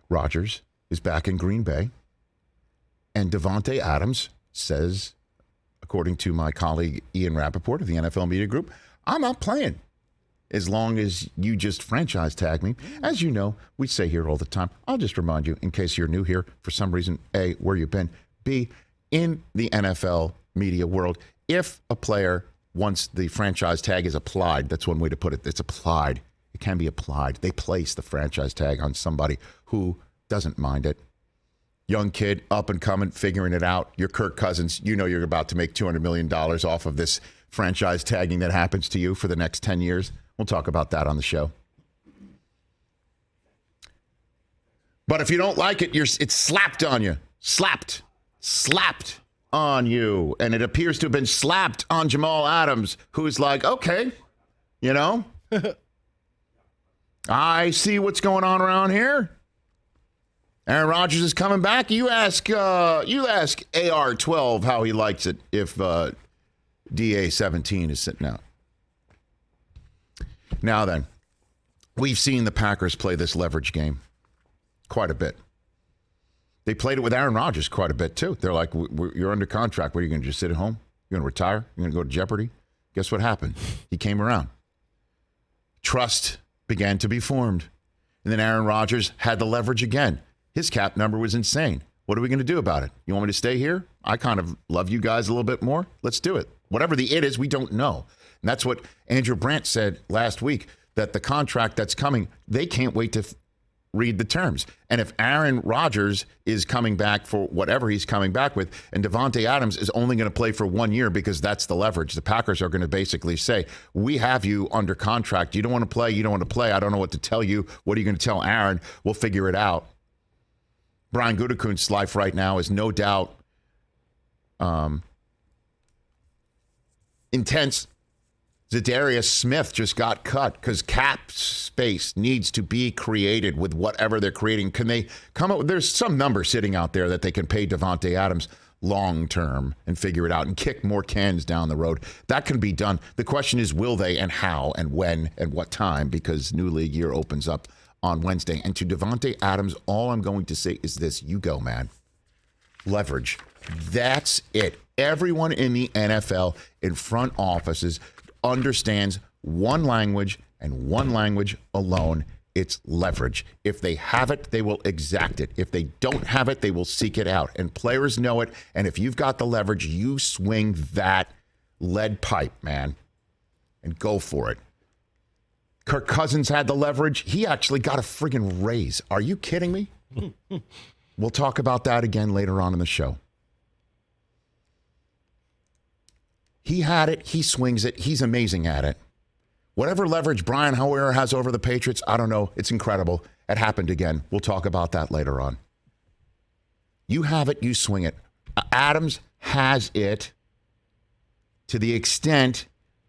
Rodgers is back in Green Bay. And Davante Adams says, according to my colleague Ian Rappaport of the NFL Media Group, I'm not playing as long as you just franchise tag me. As you know, we say here all the time. I'll just remind you, in case you're new here, for some reason, A, where you've been, B, in the NFL media world, if a player, once the franchise tag is applied, that's one way to put it, it's applied. It can be applied. They place the franchise tag on somebody who doesn't mind it. Young kid, up and coming, figuring it out. You're Kirk Cousins. You know you're about to make $200 million off of this franchise tagging that happens to you for the next 10 years. We'll talk about that on the show. But if you don't like it, it's slapped on you. Slapped on you. And it appears to have been slapped on Jamal Adams, who's like, okay, you know, I see what's going on around here. Aaron Rodgers is coming back. You ask AR12 how he likes it if DA17 is sitting out. Now then, we've seen the Packers play this leverage game quite a bit. They played it with Aaron Rodgers quite a bit, too. They're like, you're under contract. What, are you going to just sit at home? You're going to retire? You're going to go to Jeopardy? Guess what happened? He came around. Trust began to be formed. And then Aaron Rodgers had the leverage again. His cap number was insane. What are we going to do about it? You want me to stay here? I kind of love you guys a little bit more. Let's do it. Whatever the it is, we don't know. And that's what Andrew Brandt said last week, that the contract that's coming, they can't wait to read the terms. And if Aaron Rodgers is coming back for whatever he's coming back with, and Davante Adams is only going to play for 1 year because that's the leverage, the Packers are going to basically say, we have you under contract. You don't want to play. You don't want to play. I don't know what to tell you. What are you going to tell Aaron? We'll figure it out. Brian Gutekunst's life right now is no doubt intense. Zadarius Smith just got cut because cap space needs to be created with whatever they're creating. Can they come up with, there's some number sitting out there that they can pay Davante Adams long term and figure it out and kick more cans down the road. That can be done. The question is, will they, and how and when and what time, because new league year opens up on Wednesday. And to Davante Adams, all I'm going to say is this: you go, man. Leverage. That's it. Everyone in the NFL in front offices understands one language and one language alone. It's leverage. If they have it, they will exact it. If they don't have it, they will seek it out. And players know it. And if you've got the leverage, you swing that lead pipe, man, and go for it. Kirk Cousins had the leverage. He actually got a friggin' raise. Are you kidding me? We'll talk about that again later on in the show. He had it. He swings it. He's amazing at it. Whatever leverage Brian Hoyer has over the Patriots, I don't know. It's incredible. It happened again. We'll talk about that later on. You have it. You swing it. Adams has it to the extent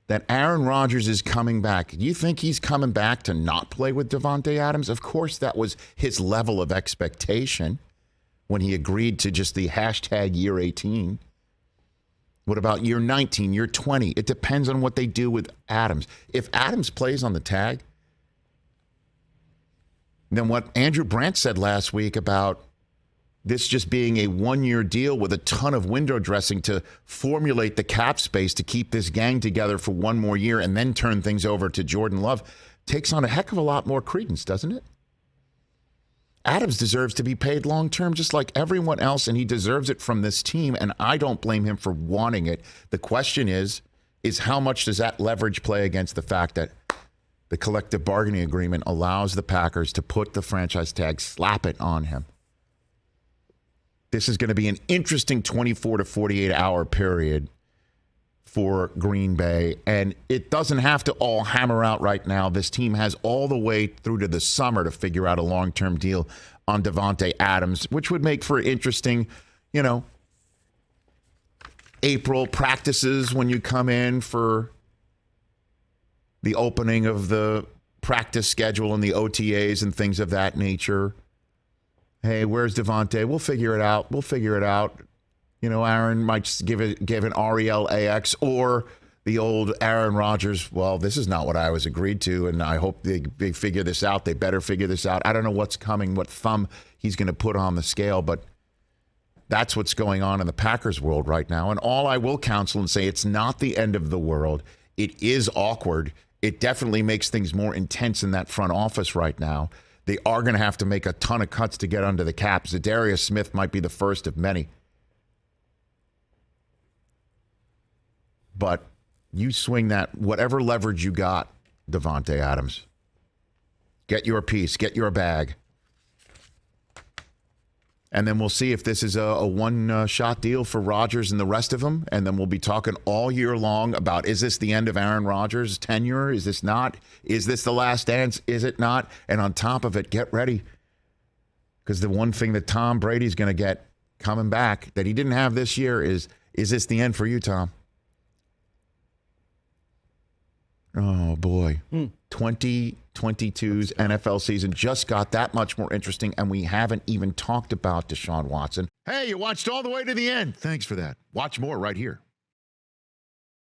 that Aaron Rodgers is coming back. You think he's coming back to not play with Davante Adams? Of course, that was his level of expectation when he agreed to just the hashtag year 18. What about year 19, year 20? It depends on what they do with Adams. If Adams plays on the tag, then what Andrew Brandt said last week about this just being a one-year deal with a ton of window dressing to formulate the cap space to keep this gang together for one more year and then turn things over to Jordan Love takes on a heck of a lot more credence, doesn't it? Adams deserves to be paid long-term just like everyone else, and he deserves it from this team, and I don't blame him for wanting it. The question is how much does that leverage play against the fact that the collective bargaining agreement allows the Packers to put the franchise tag, slap it on him? This is going to be an interesting 24 to 48 hour period for Green Bay, and it doesn't have to all hammer out right now. This team has all the way through to the summer to figure out a long-term deal on Davante Adams, which would make for interesting, April practices when you come in for the opening of the practice schedule and the OTAs and things of that nature. Hey, where's Davante? We'll figure it out. Aaron might just give an REL AX, or the old Aaron Rodgers, well, this is not what I was agreed to, and I hope they figure this out. They better figure this out. I don't know what's coming, what thumb he's going to put on the scale, but that's what's going on in the Packers world right now. And all I will counsel and say, it's not the end of the world. It is awkward. It definitely makes things more intense in that front office right now. They are going to have to make a ton of cuts to get under the cap. Zadarius Smith might be the first of many. But you swing that, whatever leverage you got, Davante Adams. Get your piece, get your bag. And then we'll see if this is a one-shot deal for Rodgers and the rest of them. And then we'll be talking all year long about, is this the end of Aaron Rodgers' tenure? Is this not? Is this the last dance? Is it not? And on top of it, get ready. Because the one thing that Tom Brady's going to get coming back that he didn't have this year is this the end for you, Tom? Oh, boy. 2022's NFL season just got that much more interesting, and we haven't even talked about Deshaun Watson. Hey, you watched all the way to the end. Thanks for that. Watch more right here.